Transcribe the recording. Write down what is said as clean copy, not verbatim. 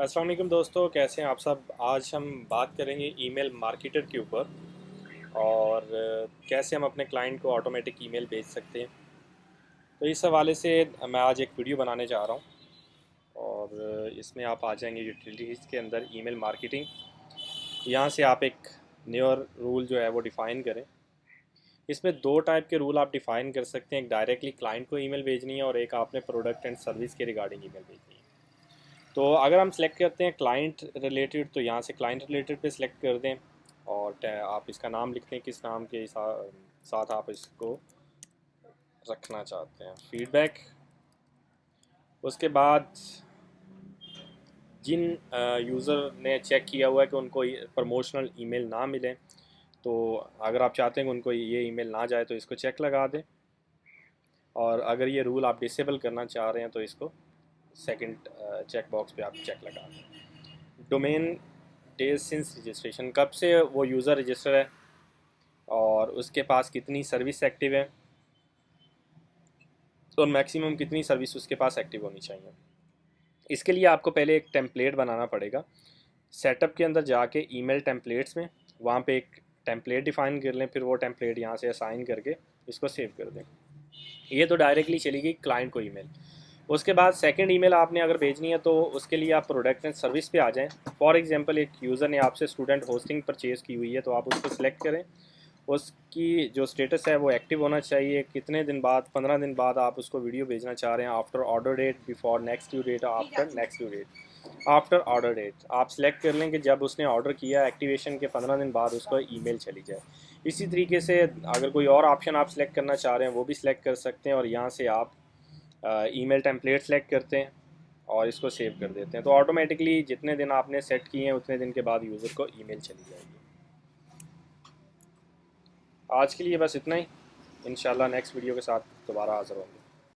अस्सलाम वालेकुम दोस्तों, कैसे हैं आप सब। आज हम बात करेंगे ईमेल मार्केटर के ऊपर और कैसे हम अपने क्लाइंट को ऑटोमेटिक ईमेल भेज सकते हैं। तो इस हवाले से मैं आज एक वीडियो बनाने जा रहा हूं और इसमें आप आ जाएंगे यूटिलिटीज़ के अंदर ईमेल मार्केटिंग। यहाँ से आप एक न्यू रूल जो है वो डिफ़ाइन करें। इसमें दो टाइप के रूल आप डिफ़ाइन कर सकते हैं, एक डायरेक्टली क्लाइंट को ईमेल भेजनी है और एक आपने प्रोडक्ट एंड सर्विस के रिगार्डिंग ईमेल भेजनी है। तो अगर हम सेलेक्ट करते हैं क्लाइंट रिलेटेड, तो यहाँ से क्लाइंट रिलेटेड पे सिलेक्ट कर दें और आप इसका नाम लिखते हैं, किस नाम के साथ आप इसको रखना चाहते हैं, फीडबैक। उसके बाद जिन यूज़र ने चेक किया हुआ है कि उनको प्रमोशनल ईमेल ना मिले, तो अगर आप चाहते हैं कि उनको ये ईमेल ना जाए तो इसको चेक लगा दें। और अगर ये रूल आप डिसेबल करना चाह रहे हैं तो इसको सेकंड चेक बॉक्स पे आप चेक लगा दें। डोमेन डेज सिंस रजिस्ट्रेशन, कब से वो यूज़र रजिस्टर है और उसके पास कितनी सर्विस एक्टिव है और मैक्सिमम कितनी सर्विस उसके पास एक्टिव होनी चाहिए। इसके लिए आपको पहले एक टेम्पलेट बनाना पड़ेगा। सेटअप के अंदर जाके ईमेल टेम्पलेट्स में वहाँ पे एक टेम्पलेट डिफ़ाइन कर लें, फिर वो टेम्पलेट यहाँ से असाइन करके इसको सेव कर दें। ये तो डायरेक्टली चली गई क्लाइंट को ईमेल। उसके बाद सेकंड ईमेल आपने अगर भेजनी है तो उसके लिए आप प्रोडक्ट एंड सर्विस पे आ जाएं। फॉर एग्जांपल, एक यूज़र ने आपसे स्टूडेंट होस्टिंग परचेज़ की हुई है, तो आप उसको सिलेक्ट करें। उसकी जो स्टेटस है वो एक्टिव होना चाहिए। कितने दिन बाद, 15 दिन बाद आप उसको वीडियो भेजना चाह रहे हैं। After order date, before next due date, after next due date. After order date आप सिलेक्ट कर लें कि जब उसने ऑर्डर किया, एक्टिवेशन के 15 दिन बाद उसको ईमेल चली जाए। इसी तरीके से अगर कोई और ऑप्शन आप सिलेक्ट करना चाह रहे हैं वो भी सिलेक्ट कर सकते हैं और यहाँ से आप ईमेल टेम्पलेट सेलेक्ट करते हैं और इसको सेव कर देते हैं। तो ऑटोमेटिकली जितने दिन आपने सेट किए हैं उतने दिन के बाद यूज़र को ईमेल चली जाएगी। आज के लिए बस इतना ही। इंशाल्लाह नेक्स्ट वीडियो के साथ दोबारा हाज़िर होंगे।